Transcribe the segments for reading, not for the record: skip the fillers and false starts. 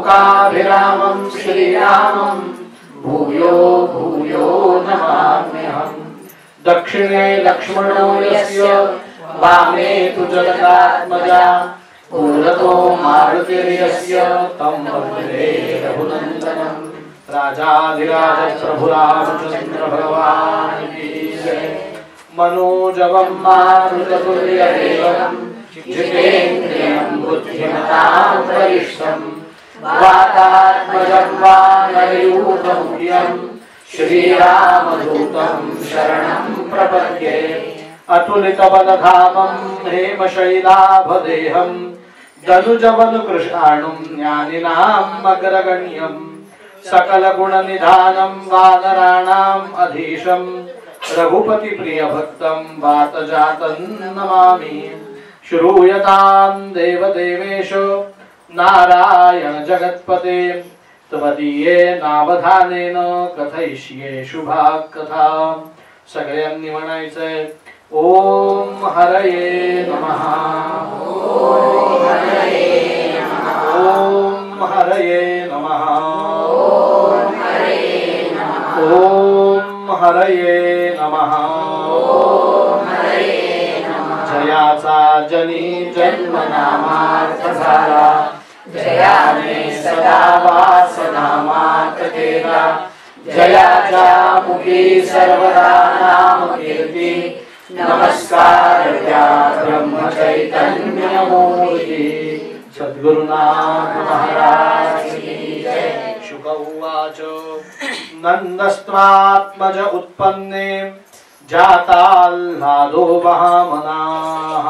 लोकाभिरामं श्रीरामं भूयो भूयो नमाम्यहम्। दक्षिणे लक्ष्मणो यस्य वामे तु जनकात्मजा पुरतो मारुतिर्यस्य तं वन्दे रघुनन्दनं। राजाधिराज प्रभु रामचंद्र भगवान की जय। मनोजवं मारुततुल्यवेगं जितेन्द्रियं बुद्धिमतां वरिष्ठं वातात्मजं वानरयूथमुख्यं श्रीरामदूतं शरणं प्रपद्ये। अतुलितबलधामं हेमशैलाभदेहं दनुजबलकृशाणुं ज्ञानिनाम् अग्रगण्यं सकलगुणनिधानं वानराणाम् अधीशं रघुपति प्रियभक्तं वातजातं नमामि। श्रूयतां देवदेवेश नारायण जगत्पते त्वदीये नावधानेन कथयिष्ये शुभाकथा। सगळ्यांनी म्हणायचंय ओम हरये नमः ओम हरये नमः ओम हरये नमः ओम हरये नमः ओम हरये नमः ओम हरये नमः। जयाचा जनी जन्मनामार्थ झाला जयाने सदा वासनामात केला। जयाच्या मुखी सर्वदा नाम कीर्ती नमस्कार त्या ब्रह्म चैतन्य मूर्ती। सद्गुरुनाथ महाराज की जय। शुक उवाच नंदस्त्वात्मज उत्पन्ने जाताल्लादो महामनाः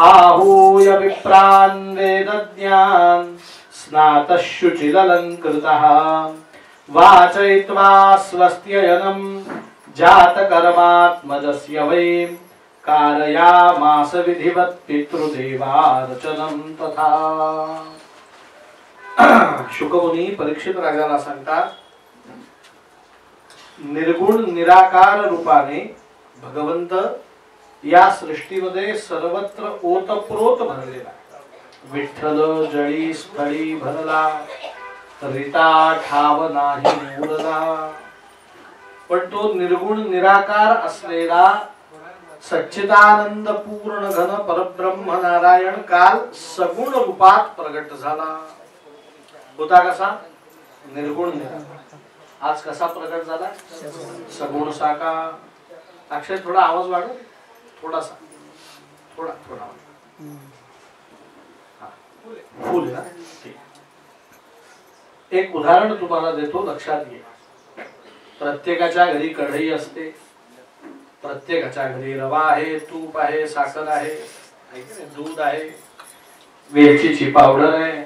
आहूय विप्रान् वेदज्ञान् स्नातः शुचिरलङ्कृतः वाचयित्वा स्वस्त्ययनं जातकर्मात्मजस्य वै कारयामास विधिवत् पितृदेवार्चनं तथा। शुकमुनी परीक्षित राजाला सांगतात निर्गुण निराकार रूपाने भगवंत या सृष्टीमध्ये सर्वत्र ओतप्रोत भरलेला आहे। विठ्ठल जळी स्थळी भरला रिता ठाव नाही मूलला। पण तो निर्गुण निराकार असलेला सच्चिदानंद पूर्ण घन परब्रह्म नारायण काल सगुण रूपात प्रगट झाला। होता कसा निर्गुण निराकार, आज कसा प्रगट झाला सगुण साकार। अक्षय थोडा आवाज वाढव, थोडासा थोडा थोडा फुल ना। एक उदाहरण तुम्हाला देतो, लक्षात घ्या। प्रत्येकाच्या घरी कढई असते, प्रत्येकाच्या घरी रवा आहे, तूप आहे, साखर आहे, दूध आहे, वेलचीची पावडर आहे।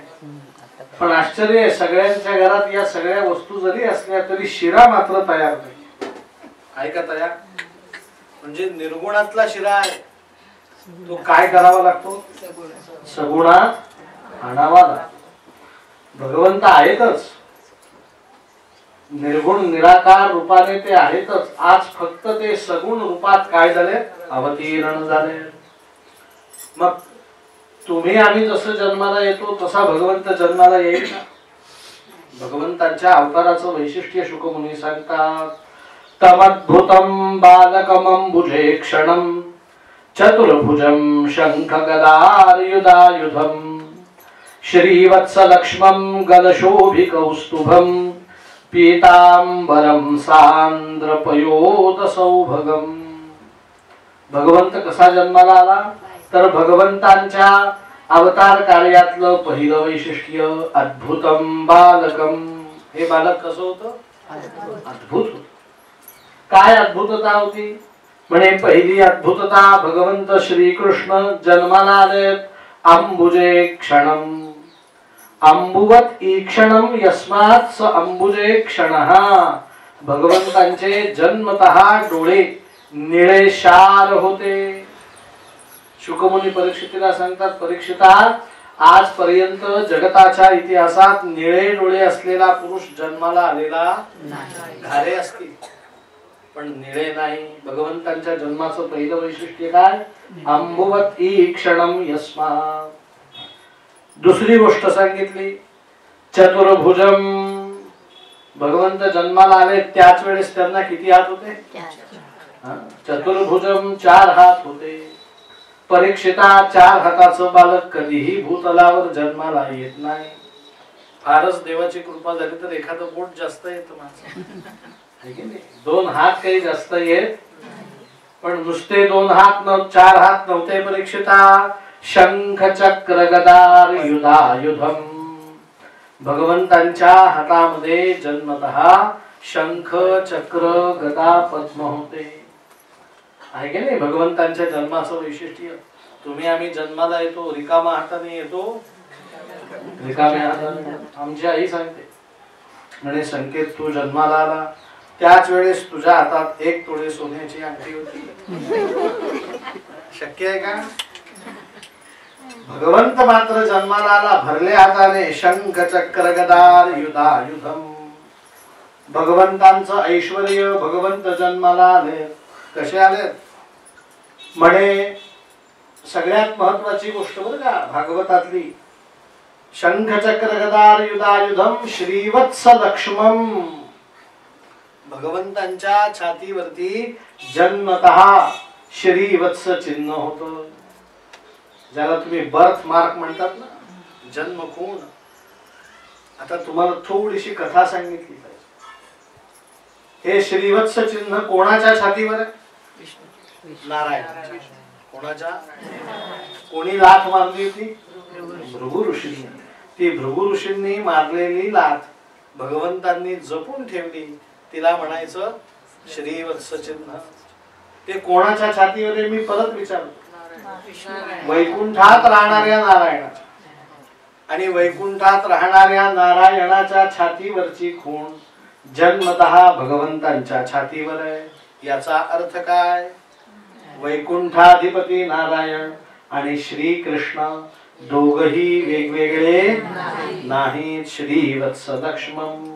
पण आश्चर्य आहे, सगळ्यांच्या घरात या सगळ्या वस्तू जरी असल्या तरी शिरा मात्र तयार नाही। आहे का तयार? म्हणजे निर्गुणातला शिरा आहे तो काय करावा लागतो? सगुणात आणावा लागतो। भगवंत आहेतच, निर्गुण निराकार रूपाने ते आहेतच, आज फक्त ते सगुण रूपात काय झाले? अवतीर्ण झाले। मग तुम्ही आम्ही जसं जन्माला येतो तसा भगवंत जन्माला येईल का? भगवंतांच्या अवताराचं वैशिष्ट्य शुकमुनी सांगतात। तमद्भुतं बालकमंबुजे क्षणं चतुर्भुजं शंख गदायुधायुधं श्रीवत्सलक्ष्मं गलशोभिकौस्तुभं पीतांबरं सांद्रपयोदसौभगं। भगवंत कसा जन्माला आला? तर भगवंतांच्या अवतार कार्यातलं पहिलं वैशिष्ट्य अद्भुतम बालकम। हे बालक कसं होतं? अद्भुत होतं। काय अद्भुतता होती? म्हणे पहिली अद्भुतता भगवंत श्रीकृष्ण जन्माला आलेत अंबुजे क्षणम। अंबुवत ईक्षणम यस्मात् स अंबुजे क्षणः। भगवंतांचे जन्मतः डोळे निळे शार होते। शुकमुनी परीक्षितीला सांगतात, परीक्षिता आजपर्यंत जगताच्या इतिहासात निळे डोळे असलेला पुरुष जन्माला आलेला नाही। घारे असतील पण निळे नाही। भगवंतांच्या जन्माचं पहिलं वैशिष्ट्य काय? अंबुवत ईक्षणम यस्मात्। दुसरी गोष्ट सांगितली चतुर्भुजम, भगवंत जन्माला आले त्याच वेळेस त्यांना किती हात होते? चतुर्भुजम, 4 हात होते. परीक्षिता 4 हाताचं बालक कधीही भूतलावर जन्माला येत नाही. फारच देवाची कृपा झाली तर एखादं बोट जास्त येतं माणसं, है की नाही? 2 हात काही जास्त येत, पण नुसते 2 हात 4 हात नव्हते परीक्षिता. शंख चक्र गदा युधायुधम, भगवंतांच्या हातामध्ये जन्मतः शंख चक्र गदा पद्म होते, आहे की नाही? भगवंतांच्या जन्माचं वैशिष्ट्य. तुम्ही आम्ही जन्माला येतो रिकामा हाताने येतो, रिकाम्या हाताने. आमची आई सांगते म्हणे, संकेत तू जन्माला आला त्याच वेळेस तुझ्या हातात 1 तोळे सोन्याची अंगठी होती. शक्य आहे का? भगवंत मात्र जन्माला आला भरल्या हाताने. शंख चक्र गदा युधायुधम, भगवंतांचं ऐश्वर्य. भगवंत जन्माला आले कसे आले म्हणे, सगळ्यात महत्वाची गोष्ट बरं का भागवतातली. शंख चक्र गदा युधायुधम श्रीवत्स लक्ष्मम, भगवंतांच्या छातीवरती जन्मतः श्रीवत्स चिन्ह होतं, ज्याला तुम्ही बर्थ मार्क म्हणतात ना, जन्म खूण. आता तुम्हाला थोडीशी कथा सांगितली पाहिजे. हे श्रीवत्स चिन्ह कोणाच्या छातीवर आहे? नारायण. कोणाच्या? कोणी लाथ मारली होती? भृगु ऋषींनी. ती भृगु ऋषींनी मारलेली लाथ भगवंतांनी जपून ठेवली, तिला म्हणायचं श्रीवत्स चिन्ह. ते कोणाच्या छातीवर आहे? मी परत विचारतो. वैकुंठात राहणाऱ्या नारायणाच्या. आणि वैकुंठात राहणाऱ्या नारायणाच्या छातीवरची खूण जन्मतः भगवंतांच्या छातीवर आहे. याचा अर्थ काय? वैकुंठाधिपती नारायण आणि श्री कृष्ण दोघही वेगवेगळे नाहीत. श्रीवत्स लक्ष्मण,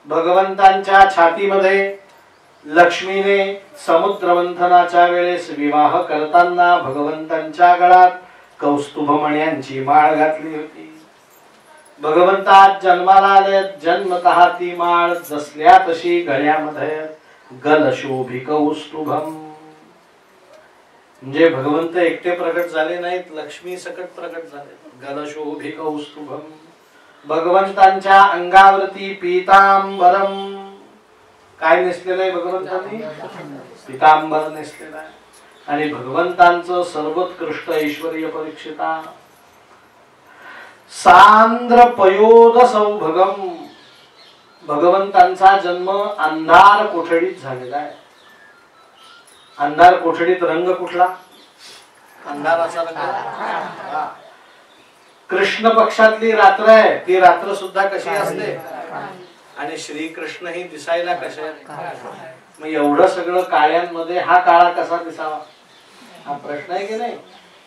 भगवंतांच्या छातीमध्ये लक्ष्मीने समुद्र मंथनाच्या वेळेस विवाह करताना भगवंतांच्या गळ्यात कौस्तुभ मण्यांची माळ घातली होती. भगवंतात जन्माला आले जन्मतः ती माळ जसल्या तशी गळ्यामध्ये गलशोभी कौस्तुभम. म्हणजे भगवंत एकटे प्रकट झाले नाहीत, लक्ष्मी सकट प्रकट झाले. गलशोभी कौस्तुभम, भगवंतांच्या अंगावरती पीतांबरम, काय नेसलेलं आहे भगवंतांनी? पीतांबर नेसलेलं आहे. आणि भगवंतांचं सर्वोत्कृष्ट ऐश्वर्य परीक्षिता. सांद्र पयोद सौभगम, भगवंतांचा जन्म अंधार कोठडीत झालेला आहे. अंधार कोठडीत रंग कुठला? अंधाराचा रंग. कृष्ण पक्षातली रात्र आहे, ती रात्र सुद्धा कशी असते? आणि श्रीकृष्ण ही दिसायला कसे? मग एवढं सगळं काळ्यांमध्ये हा काळा कसा दिसावा? हा प्रश्न आहे की नाही?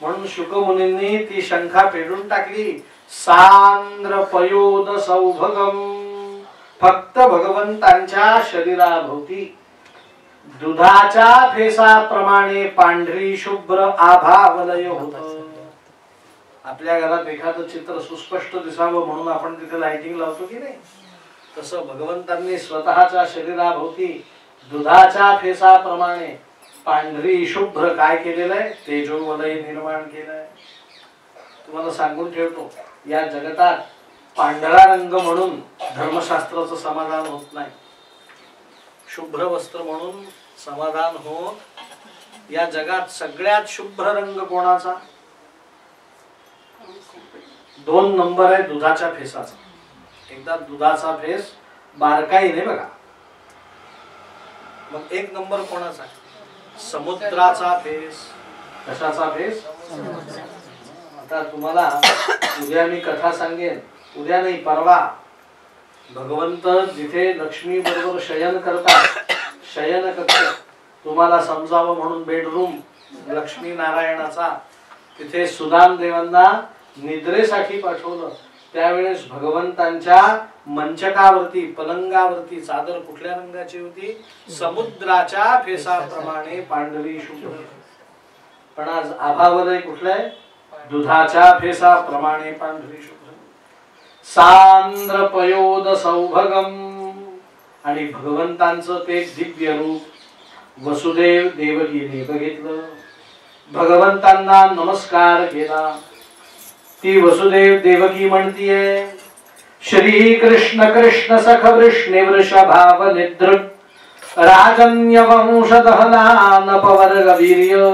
म्हणून शुक मुनींनी ती शंखा फेडून टाकली. सांद्र पयोद सौभगम, फक्त भगवंतांच्या शरीराभोवती दुधाच्या फेसाप्रमाणे पांढरी शुभ्र आभावलय होत. आपल्या घरात एखादं चित्र सुस्पष्ट दिसावं म्हणून आपण तिथे लाइटिंग लावतो की नाही, तसं भगवंतांनी स्वतःच्या शरीराभोवती दुधाच्या फेसाप्रमाणे पांढरी शुभ्र काय केलेलं आहे? तेजोवलय निर्माण केलंय. तुम्हाला सांगून ठेवतो, या जगतात पांढरा रंग म्हणून धर्मशास्त्राचं समाधान होत नाही. शुभ्र वस्त्र म्हणून समाधान होत. या जगात सगळ्यात शुभ्र रंग कोणाचा? 2 नंबर आहे दुधाच्या फेसाचा. एकदा दुधाचा फेस बारकाईने बघा. मग 1 नंबर कोणाचा? समुद्राचा फेस. कशाचा फेस? आता तुम्हाला उद्या मी कथा सांगेन, उद्या नाही परवा. भगवंत जिथे लक्ष्मी बरोबर शयन करतात, शयन कक्ष तुम्हाला समजावं म्हणून बेडरूम लक्ष्मी नारायणाचा, तिथे सुदाम देवांना निद्रेसाठी पाठवलं. त्यावेळेस भगवंतांच्या मंचकावरती पलंगावरती चादर कुठल्या रंगाची होती? समुद्राच्या फेसाप्रमाणे पांढरी शुभ्र. पण आज आभावलय कुठलंय? दुधाच्या फेसाप्रमाणे पांढरी शुभ्र. सांद्र पयोद सौभगम, आणि भगवंतांचं ते दिव्य रूप वसुदेव देवकीने बघितलं, भगवंतांना नमस्कार केला. ती वसुदेव देवकी म्हणतीये, श्री कृष्ण कृष्ण सख वृष्णी वृषभाव निद्र राजन्य वंशदहना नपवर्ग वीर्य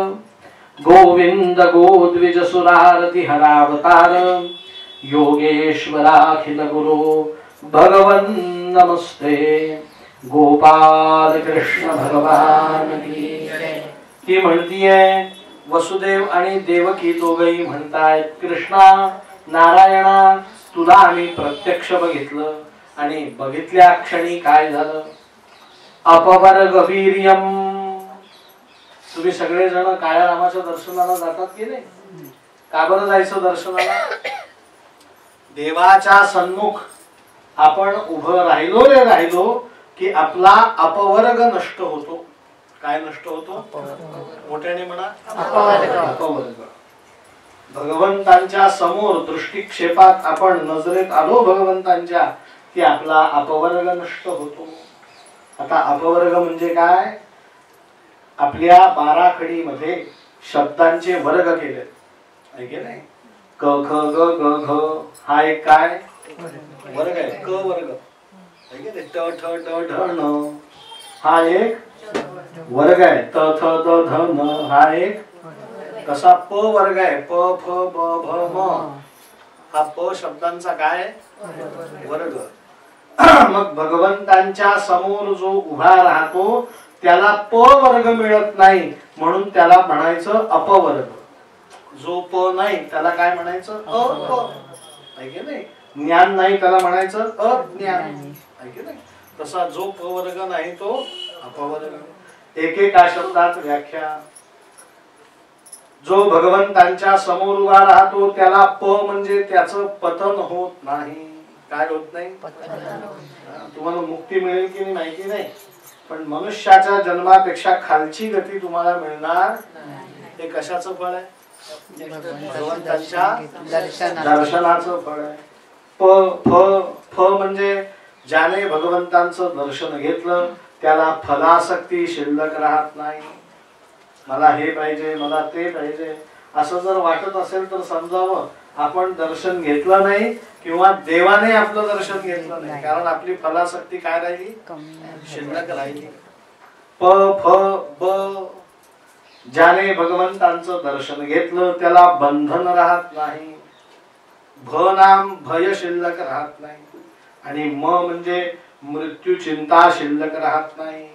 गोविंद गोद्विज सुरारति हरावतार योगेश्वराखिल गुरु भगवन् नमस्ते. गोपाल कृष्ण भगवान की जय. ती म्हणतीये, वसुदेव आणि देवकी दोघही म्हणतायत, कृष्णा नारायणा तुला आम्ही प्रत्यक्ष बघितलं, आणि बघितल्या क्षणी काय झालं, अपवर्ग वीर्यम. तुम्ही सगळे जण काळ्या रामाच्या दर्शनाला जातात की नाही? का बरं जायचं दर्शनाला? देवाच्या सन्मुख आपण उभं राहिलो की आपला अपवर्ग नष्ट होतो. काय नष्ट होतो? मोठ्याने म्हणा, अपवर्ग. भगवंतांच्या समोर दृष्टिक्षेपात आपण नजरेत आलो भगवंतांच्या, की आपला अपवर्ग नष्ट होतो. आता अपवर्ग म्हणजे काय? आपल्या 12 खडीमध्ये शब्दांचे वर्ग केले, ऐके नाही? क ख ग ग घ हा एक काय वर्ग आहे, क वर्ग. ऐके नाही? ट ठ ड ढ न हा एक वर्ग आहे. त थ द ध न हा एक कसा प वर्ग आहे. प फ ब भ म हा प शब्दांचा काय वर्ग. मग भगवंतांच्या समोर जो उभा राहतो त्याला प वर्ग मिळत नाही, म्हणून त्याला म्हणायचं अपवर्ग. जो प नाही त्याला काय म्हणायचं? अप. ऐके नाही? ज्ञान नाही त्याला म्हणायचं अज्ञान. ऐके नाही? तसा जो प वर्ग नाही तो अपवर्ग. एकेका शब्दात व्याख्या. जो भगवंतांच्या समोर उभा राहतो त्याला प म्हणजे त्याचं पतन होत नाही. काय होत नाही? तुम्हाला मुक्ती मिळेल की नाही माहिती नाही, पण मनुष्याच्या जन्मापेक्षा खालची गती तुम्हाला मिळणार. हे कशाचं फळ आहे? भगवंतांच्या दर्शनाचं फळ आहे. प फ फ म्हणजे ज्याने भगवंतांचं दर्शन घेतलं त्याला फलासक्ती शिल्लक राहत नाही. मला हे पाहिजे, मला ते पाहिजे असं जर वाटत असेल तर समजावं आपण दर्शन घेतलं नाही, किंवा देवाने आपलं दर्शन घेतलं नाही, कारण आपली फलासक्ती काय राहिली? शिल्लक राहिली. प फ ब ज्याने भगवंतांचं दर्शन घेतलं त्याला बंधन राहत नाही. भ नाम भय शिल्लक राहत नाही, आणि म म्हणजे मृत्यू चिंता शिल्लक राहत नाही.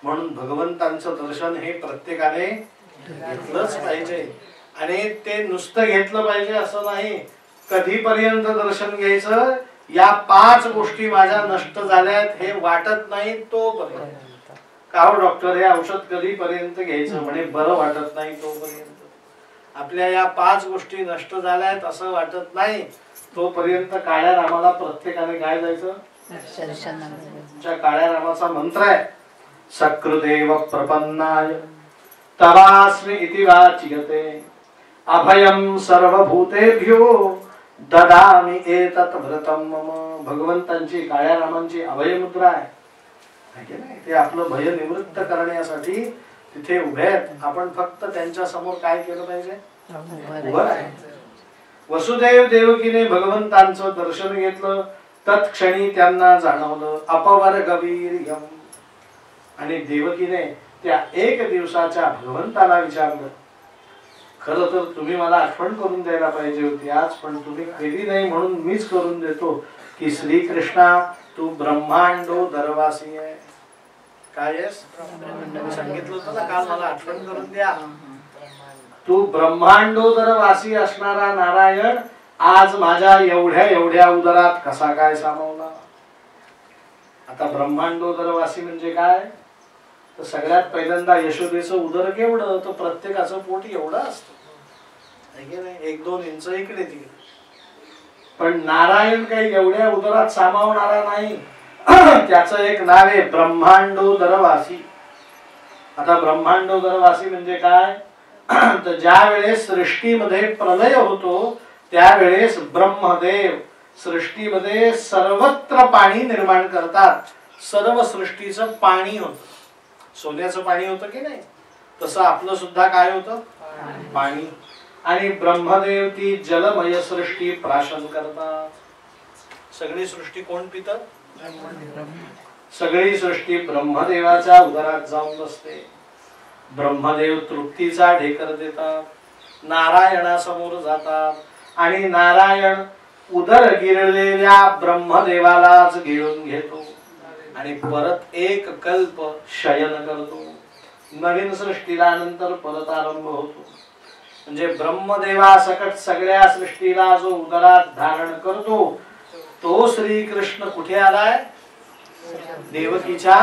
म्हणून भगवंतांचं दर्शन हे प्रत्येकाने घेतलंच पाहिजे. आणि ते नुसतं घेतलं पाहिजे असं नाही, कधीपर्यंत दर्शन घ्यायचं? या 5 गोष्टी माझ्या नष्ट झाल्यात हे वाटत नाही तोपर्यंत. का हो डॉक्टर, हे औषध कधीपर्यंत घ्यायचं? म्हणे बरं वाटत नाही तोपर्यंत. आपल्या या 5 गोष्टी नष्ट झाल्यात असं वाटत नाही तोपर्यंत काळ्या रामाला प्रत्येकाने काय जायचं? काळ्या रामाचा मंत्र आहे, सकृदेव प्रपन्नाय तवास्मि इति वाच्यते अभयं सर्वभूतेभ्यो ददामि एतत् व्रतं मम. भगवंतांची काळ्या रामांची अभय मुद्रा आहे. ते आपलं भय निवृत्त करण्यासाठी तिथे उभे आहेत. आपण फक्त त्यांच्या समोर काय केलं पाहिजे? उभं राहायचं. वसुदेव देवकीने भगवंतांचं दर्शन घेतलं, तत्क्षणी त्यांना जाणवलं अपवर्ग वीर्यम. आणि देवकीने त्या 1 दिवसाच्या भगवंताला विचारलं, खरं तर तुम्ही मला आठवण करून द्यायला पाहिजे होती आज, पण तुम्ही केली नाही म्हणून मीच करून देतो, की श्रीकृष्णा तू ब्रह्मांडो दरवासी आहे. काय आहेस? सांगितलं होतं ना काल, मला आठवण करून द्या. तू ब्रह्मांडोदर वासी असणारा नारायण आज माझ्या एवढ्या उदरात कसा काय सामावला? आता ब्रह्मांडोदर वासी म्हणजे काय? तर सगळ्यात पहिल्यांदा यशोदेचं उदर केवढं? तर प्रत्येकाचं पोट एवढं असतं, 1-2 इंच इकडे तिकडे. पण नारायण काही एवढ्या उदरात सामावणारा नाही. त्याचं एक नाव आहे ब्रह्मांडोदरवासी. आता ब्रह्मांडोदरवासी म्हणजे काय? तर ज्या वेळेस सृष्टीमध्ये प्रलय होतो त्यावेळेस ब्रह्मदेव सृष्टीमध्ये सर्वत्र पाणी निर्माण करतात. सर्व सृष्टीचं पाणी होत. सोन्याचं पाणी होतं की नाही, तसं आपलं सुद्धा काय होतं, पाणी. आणि ब्रह्मदेव ती जलमय सृष्टी प्राशन करतात. सगळी सृष्टी कोण पितं? सगळी सृष्टी ब्रह्मदेवाच्या उदरात जाऊन बसते. ब्रह्मदेव तृप्तीचा ढेकर देतात, नारायणासमोर जातात आणि नारायण उदर गिरलेल्या ब्रह्मदेवालाच गिळून घेतो आणि परत एक कल्प शयन करतो. नवीन सृष्टीला नंतर परत आरंभ होतो. म्हणजे ब्रह्मदेवा सकट सगळ्या सृष्टीला जो उदरात धारण करतो तो श्रीकृष्ण कुठे आलाय? देवकीच्या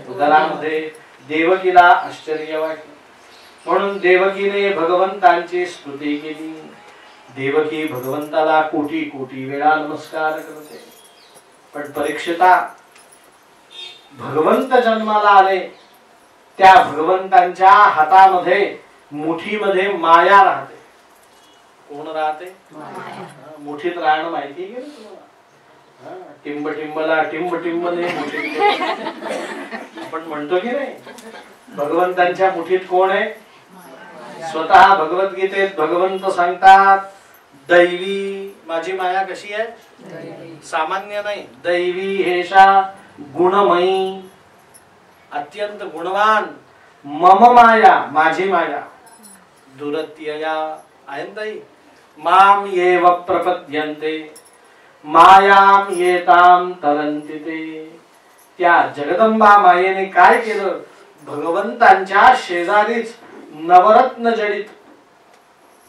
उदरामध्ये. देवकीला आश्चर्य वाटलं म्हणून देवकीने भगवंतांची स्तुती केली. देवकी भगवंताला कोटी कोटी वेळा नमस्कार करते. पण परीक्षिता, भगवंत जन्माला आले त्या भगवंतांच्या हातामध्ये मुठीमध्ये माया राहते. कोण राहते? मुठीत राहणं माहिती आहे का तुम्हाला? टिंब टिंबला टिंब टिंब आपण म्हणतो की नाही. भगवंतांच्या मुठीत कोण आहे? स्वतः भगवद्गीतेत भगवंत सांगतात, दैवी, माझी माया कशी आहे? सामान्य नाही, दैवी हेषा गुणमयी, अत्यंत गुणवान. मम माया, माझी माया, दुरत्यया आहे ताई. माम येव प्रपद्यन्ते मायाम येताम तरन्ति ते. त्या जगदंबा मायेने काय केलं? भगवंतांच्या शेजारीच नवरत्न जडित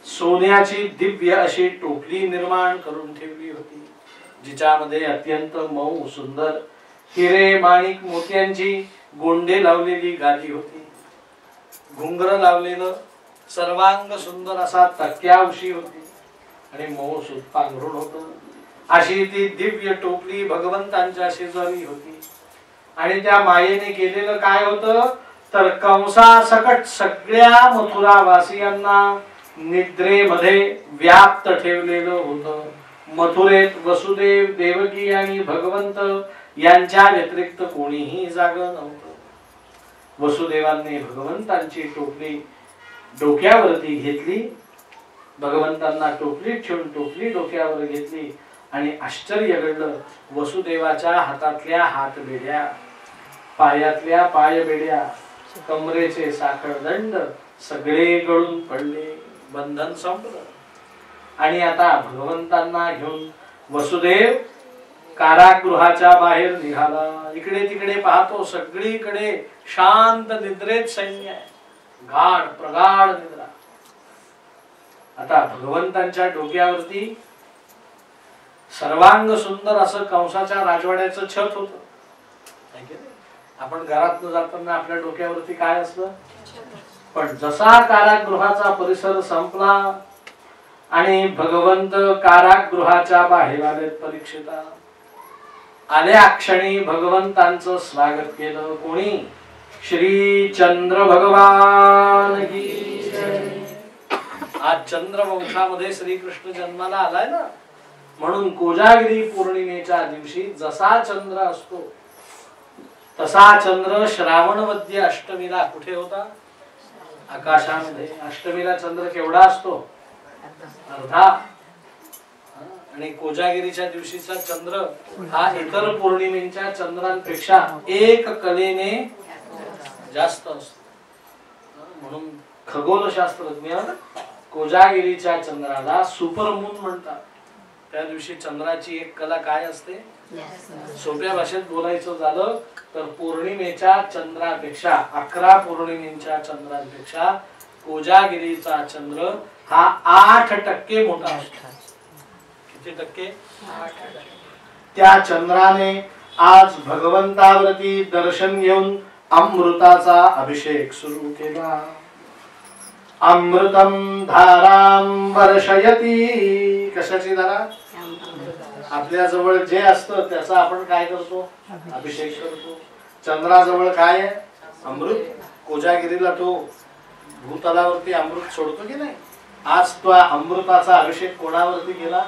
सोन्याची दिव्य अशी टोपली निर्माण करून ठेवली होती, जिच्यामध्ये अत्यंत मऊ सुंदर हिरे माणिक मोत्यांची गोंडे लावलेली गादी होती. घुंगर लावलेलं सर्वांग सुंदर असा तक्यावशी होती आणि मऊ सुत पांघरुण होतं. अशी ती दिव्य टोपली भगवंतांच्या शेजारी होती. आणि त्या मायेने केलेलं काय होतं तर कंसासकट सगळ्या मथुरावासियांना निद्रेमध्ये व्याप्त ठेवलेलं होतं. मथुरेत वसुदेव, देवकी आणि भगवंत यांच्या व्यतिरिक्त कोणीही जागं नव्हतं. वसुदेवांनी भगवंतांची टोपली डोक्यावरती घेतली. भगवंतांना टोपलीत ठेवून टोपली डोक्यावर घेतली आणि आश्चर्य घडलं. वसुदेवाच्या हातातल्या हातबेड्या, पायातल्या पायबेड्या, कमरेचे साखळदंड सगळे गळून पडले. बंधन संपलं. आणि आता भगवंतांना घेऊन वसुदेव कारागृहाच्या बाहेर निघाला. इकडे तिकडे पाहतो, सगळीकडे शांत निद्रेत सैन्य आहे. गाढ प्रगाढ निद्रा. आता भगवंतांच्या डोक्यावरती सर्वांग सुंदर असं कंसाच्या राजवाड्याचं छत होतं. आपण घरात जाताना आपल्या डोक्यावरती काय असतं? पण जसा कारागृहाचा परिसर संपला आणि भगवंत कारागृहाच्या बाहेर आले, परीक्षिता आल्या क्षणी भगवंतांचं स्वागत केलं. कोणी? श्री चंद्र भगवान की जय. आज चंद्रवंशामध्ये श्रीकृष्ण जन्माला आलाय ना, म्हणून कोजागिरी पौर्णिमेच्या दिवशी जसा चंद्र असतो तसा चंद्र श्रावणवद्य अष्टमीला कुठे होता? आकाशामध्ये. अष्टमीला चंद्र केवढा असतो? अर्धा. आणि कोजागिरीच्या दिवशीचा चंद्र हा इतर पौर्णिमेच्या चंद्रांपेक्षा एक कलेने जास्त असतो. म्हणून खगोलशास्त्रज्ञ कोजागिरीच्या चंद्राला सुपरमून म्हणतात. त्या दिवशी चंद्राची एक कला काय असते? सोप्या भाषेत बोलायचं झालं तर पौर्णिमेच्या चंद्रापेक्षा, 11 पौर्णिमेच्या चंद्रांपेक्षा कोजागिरीचा चंद्र हा 8% मोठा असतो. किती टक्के? 8%. त्या चंद्राने आज भगवंतावरती दर्शन घेऊन अमृताचा अभिषेक सुरू केला. अमृतम धाराम वर्षयती. कशाची धारा? आपल्या जवळ जे असतं त्याचा आपण काय करतो? अभिषेक करतो. चंद्राजवळ काय आहे? अमृत. कोजागिरीला तो भूतलावरती अमृत सोडतो की नाही? आज तो अमृताचा अभिषेक कोणावरती केला?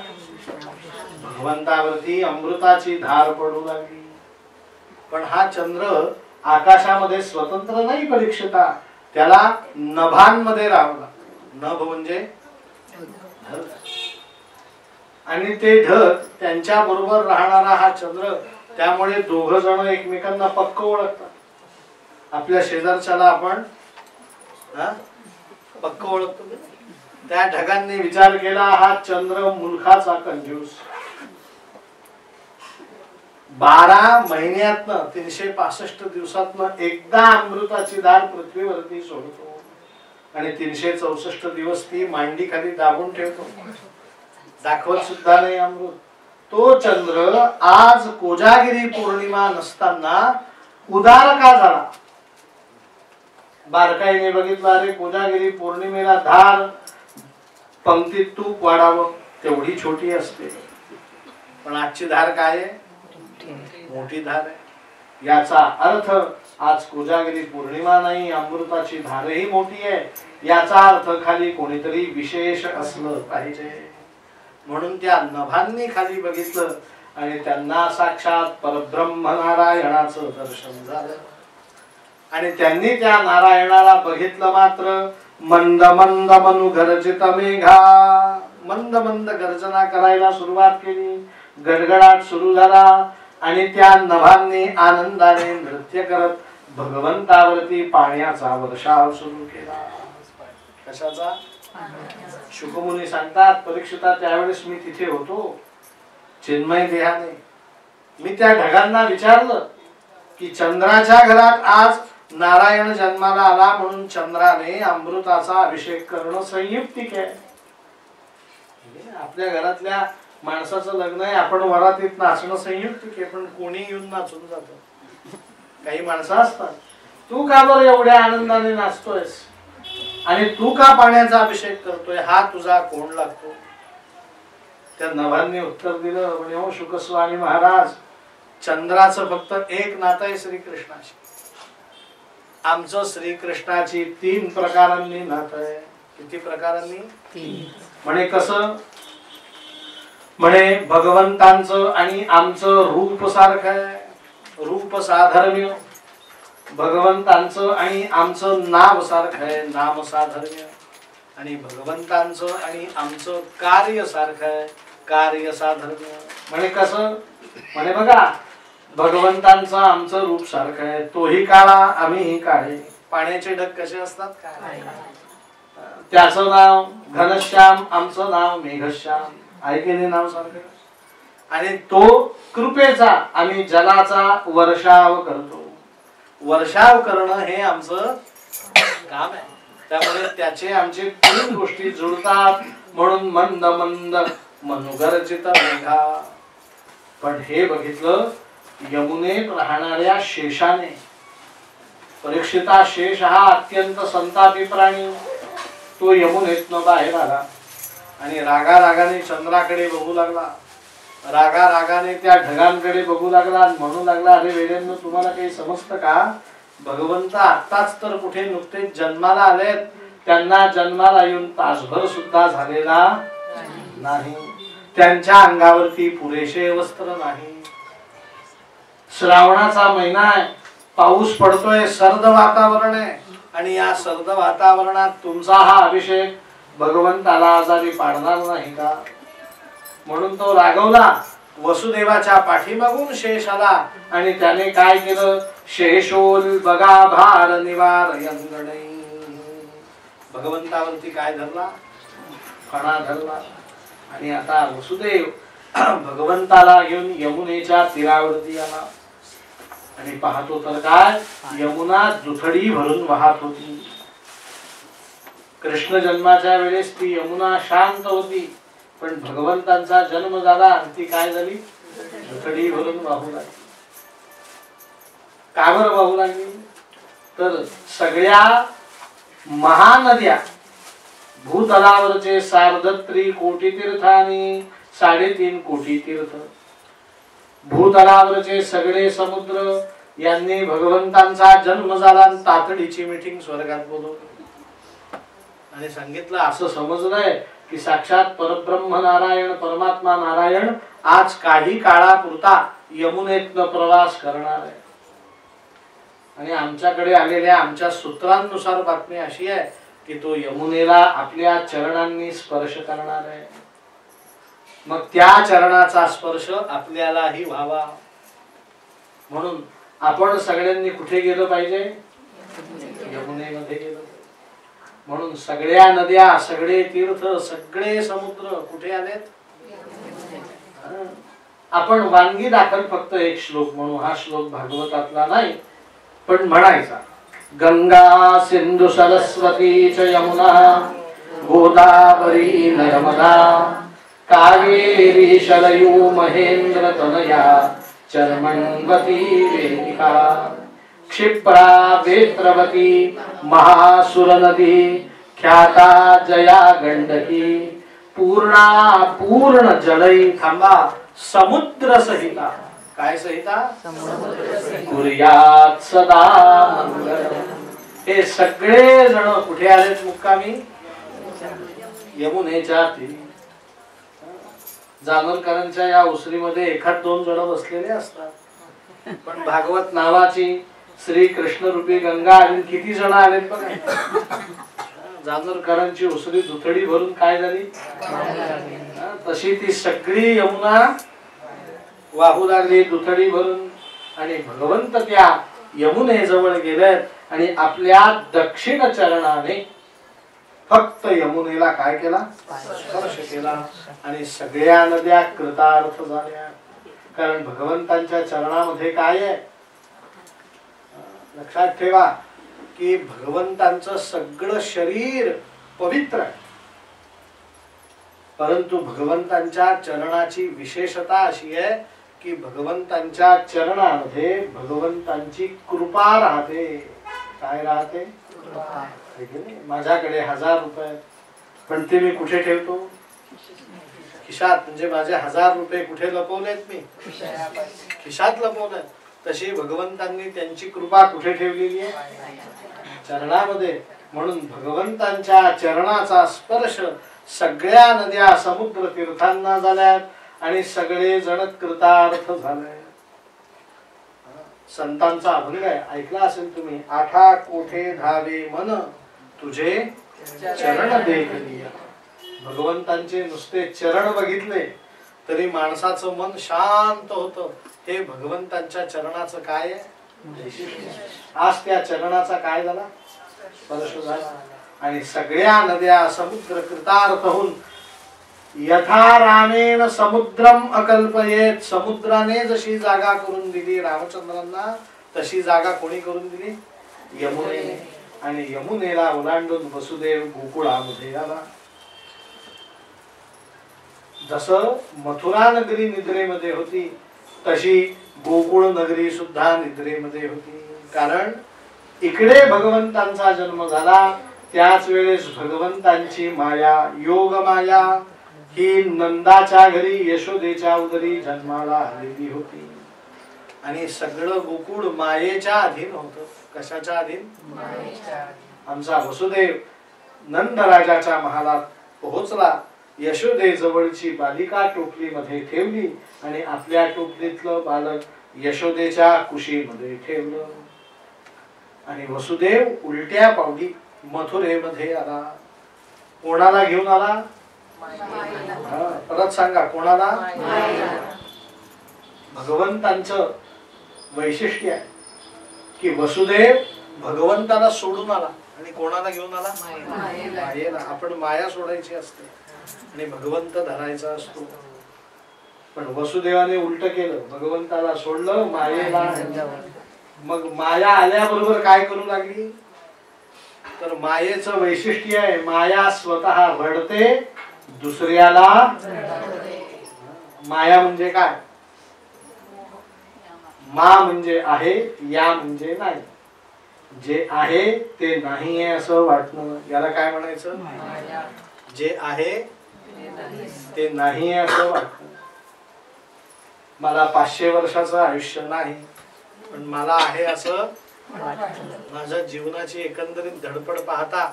भगवंतावरती अमृताची धार पडू लागली. पण हा चंद्र आकाशामध्ये स्वतंत्र नाही परीक्षिता, त्याला नभांमध्ये राहला. नभ म्हणजे ढग, आणि ते ढग त्यांच्या बरोबर राहणारा हा चंद्र, त्यामुळे दोघ जण एकमेकांना पक्क ओळखतात. आपल्या शेजारच्याला आपण पक्क ओळखतो. त्या ढगांनी विचार केला, हा चंद्र मुलखाचा कंजूस. 12 महिन्यातनं 365 दिवसातनं एकदा अमृताची धार पृथ्वीवरती सोडतो, आणि 364 दिवस ती मांडी खाली दाबून ठेवतो, दाखवत सुद्धा नाही अमृत. तो चंद्र आज कोजागिरी पौर्णिमा नसताना उदार का झाला? बारकाईने बघितलं, अरे कोजागिरी पौर्णिमेला धार पंक्तीत तूप वाढावं तेवढी छोटी असते, पण आजची धार काय आहे? मोठी धार आहे. याचा अर्थ आज कोजागिरी पौर्णिमा नाही, अमृताची धारही मोठी आहे. याचा अर्थ खाली कोणीतरी विशेष असलं पाहिजे. म्हणून त्या नभांनी खाली बघितलं आणि त्यांना साक्षात परब्रह्म नारायणाचं दर्शन झालं. आणि त्यांनी त्या नारायणाला बघितलं मात्र मंद मंद मनु गर्जित मेघा, मंद मंद गर्जना करायला सुरुवात केली, गडगडाट सुरू झाला, आणि त्या नभांनी आनंदाने नृत्य करत भगवंतावरती पाण्याचा वर्षाव सुरू केला. कशाचा? शुकमुनी सांगतात, परीक्षिता त्यावेळेस मी तिथे होतो चिन्मय देहाने. मी त्या ढगांना विचारलं की चंद्राच्या घरात आज नारायण जन्माला आला म्हणून चंद्राने अमृताचा अभिषेक करणं संयुक्तिक आहे. आपल्या घरातल्या माणसाचं लग्न आहे, आपण वरातीत नाचणं संयुक्तिक आहे, पण कोणी येऊन नाचून जात. काही माणसं असतात, तू का बरं एवढ्या आनंदाने नाचतोयस आणि तू का पाण्याचा अभिषेक करतोय, हा तुझा कोण लागतो? त्या नभांनी उत्तर दिलं, म्हणे हो शुकस्वामी महाराज, चंद्राचं फक्त एक नातं आहे श्रीकृष्णाशी. आमचं श्रीकृष्णाची 3 प्रकारांनी नातं आहे. किती प्रकारांनी? 3. म्हणे कसं? म्हणे भगवंतांचं आणि आमचं रूप सारखं आहे, रूप साधर्म्य. भगवंतांचं आणि आमचं नाव सारखं आहे, नाम साधर्म्य. आणि भगवंतांचं आणि आमचं कार्य सारखं आहे, कार्य साधर्म्य. म्हणे कसं? म्हणे बघा, भगवंतांचं आमचं रूप सारखं आहे, तोही काळा आम्हीही काळे. पाण्याचे ढग कसे असतात? त्याचं नाव घनश्याम, आमचं नाव मेघश्याम. ऐकले नाव सारखं. आणि तो कृपेचा, आम्ही जलाचा वर्षाव करतो. वर्षाव करणं हे आमचं काम आहे. त्यामुळे त्याचे आमचे 3 गोष्टी जुळतात, म्हणून मंद मंद मनुगर्जित मेघा. पण हे बघितलं यमुनेत राहणाऱ्या शेषाने. परीक्षिता शेष हा अत्यंत संतापी प्राणी. तो यमुनेतनं बाहेर आला आणि रागारागाने चंद्राकडे बघू लागला, रागारागाने त्या ढगांकडे बघू लागला आणि म्हणू लागला, अरे वेड्यांनो, तुम्हाला काही समजतं का? भगवंत आत्ताच तर कुठे नुकतेच जन्माला आलेत, त्यांना जन्माला येऊन तासभर सुद्धा झालेला नाही, त्यांच्या अंगावरती पुरेसे वस्त्र नाही. श्रावणाचा महिना आहे, पाऊस पडतोय, सर्द वातावरण आहे, आणि या सर्द वातावरणात तुमचा हा अभिषेक भगवंताला आजारी पाडणार नाही का? म्हणून तो रागवला. वसुदेवाच्या पाठीमागून शेष आला आणि त्याने काय केलं? शेषोल बगा भार निवार यंगणे. भगवंतावरती काय धरला? फणा धरला. आणि आता वसुदेव भगवंताला घेऊन यमुनेच्या तीरावरती आला आणि पाहतो तर काय, यमुना जुथडी भरून वाहत होती. कृष्ण जन्माच्या वेळेस ती यमुना शांत होती, पण भगवंतांचा जन्म झाला आणि ती काय झाली? जुथडी भरून वाहू लागली. का बरं वाहू लागली? तर सगळ्या महानद्या, भूतलावरचे 3.5 कोटी तीर्थ आणि 3.5 कोटी तीर्थ, भूतलावरचे सगळे समुद्र यांनी भगवंतांचा जन्म झाला आणि तातडीची मीटिंग स्वर्गात बोलवली आणि सांगितलं, असं समजलंय की साक्षात परब्रह्म नारायण, परमात्मा नारायण आज काही काळापुरता यमुनेतनं प्रवास करणार आहे. आणि आमच्याकडे आलेल्या आमच्या सूत्रांनुसार बातमी अशी आहे की तो यमुनेला आपल्या चरणांनी स्पर्श करणार आहे. मग त्या चरणाचा स्पर्श आपल्यालाही व्हावा म्हणून आपण सगळ्यांनी कुठे गेलं पाहिजे? यमुनेमध्ये गेलं. म्हणून सगळ्या नद्या, सगळे तीर्थ, सगळे समुद्र कुठे आलेत? आपण वानगी दाखल फक्त एक श्लोक म्हणू. हा श्लोक भागवतातला नाही पण म्हणायचा. गंगा सिंधू सरस्वती च यमुना गोदावरी नर्मदा कावेरी शरयू महेंद्र तनया चर्मण्वती वेदिका क्षिप्रा वेत्रवती महासुर नदी ख्याता जया गंडकी पूर्णा पूर्ण जलई थांबा समुद्र सहिता. काय सहिता? कुर्यात सदा मंगलम. हे सगळे जण कुठे आलेत मुक्कामी? यमुनेच्या तीरी. जानोरकरांच्या या उसरीमध्ये एखाद दोन जण बसलेले असतात पण भागवत नावाची श्री कृष्ण रूपी गंगा आणि किती जण आलेत बघा. जानोरकरांची उसरी दुथडी भरून काय झाली तशी ती सगळी यमुना वाहू लागली दुथडी भरून. आणि भगवंत त्या यमुने जवळ गेलेत आणि आपल्या दक्षिण चरणाने फक्त यमुनेला काय केला? स्पर्श केला. आणि सगळ्या नद्या कृतार्थ झाल्या. कारण भगवंतांच्या चरणामध्ये काय आहे लक्षात ठेवा की भगवंतांचं सगळं शरीर पवित्र आहे परंतु भगवंतांच्या चरणाची विशेषता अशी आहे की भगवंतांच्या चरणामध्ये भगवंतांची कृपा राहते. काय राहते? माझ्याकडे 1000 रुपये पण ते मी कुठे ठेवतो? खिशात. म्हणजे माझे 1000 रुपये कुठे लपवलेत? मी खिशात लपवलेत. तशी भगवंतांनी त्यांची कृपा कुठे ठेवलेली आहे? चरणामध्ये. म्हणून भगवंतांच्या चरणाचा स्पर्श सगळ्या नद्या समुद्र तीर्थांना झाल्यात आणि सगळे जण कृतार्थ झाले. संतांचा अभंग आहे ऐकला असेल तुम्ही. आठा कोठे धावे मन तुझे चरण देखलिया. भगवंतांचे नुसते चरण बघितले तरी माणसाचं मन शांत होतं. हे भगवंतांच्या चरणाचं काय आहे? आज त्या चरणाचा काय झाला? स्पर्श झाला. आणि सगळ्या नद्या समुद्र कृतार्थ होऊन यथा रामेण समुद्रम अकल्पयेत. समुद्राने जशी जागा करून दिली रामचंद्रांना तशी जागा कोणी करून दिली? यमुनेने. आणि यमुनेला ओलांडून वसुदेव गोकुळामध्ये आला. जसं मथुरा नगरी निद्रेमध्ये होती तशी गोकुळ नगरी सुद्धा निद्रेमध्ये होती. कारण इकडे भगवंतांचा जन्म झाला त्याच वेळेस भगवंतांची माया योग माया ही नंदाच्या घरी यशोदेच्या उदरी जन्माला आलेली होती. आणि सगळं गोकुळ मायेच्या अधीन होतं. कशाच्या अधीन? आमचा वसुदेव नंदराजाच्या महालात पोहोचला. यशोदे जवळची बालिका टोपलीमध्ये ठेवली आणि आपल्या टोपलीतलं बालक यशोदेच्या कुशीमध्ये ठेवलं. आणि वसुदेव उलट्या पावली मथुरेमध्ये आला. कोणाला घेऊन आला? परत सांगा कोणाला? भगवंतांचं वैशिष्ट्य आहे की वसुदेव भगवंताला सोडून आला आणि कोणाला घेऊन आला? मायेला. आपण माया सोडायची असते आणि भगवंत धरायचा असतो. पण वसुदेवाने उलट केलं. भगवंताला सोडलं मायेला. मग माया आल्याबरोबर काय करू लागली? तर मायेचं वैशिष्ट्य आहे माया स्वतः घडते दुसऱ्याला. माया म्हणजे काय? मा म्हणजे आहे, या म्हणजे नाही. जे आहे ते नाही आहे असं वाटणं याला काय म्हणायचं? जे आहे ते नाही आहे असं वाटणं. मला 500 वर्षाचं आयुष्य नाही पण मला आहे असं माझ्या जीवनाची एकंदरीत धडपड पाहता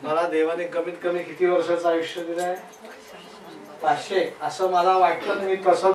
मला देवाने कमीत कमी किती वर्षाचं आयुष्य दिलंय? 500 असं मला वाटलं, मी तसं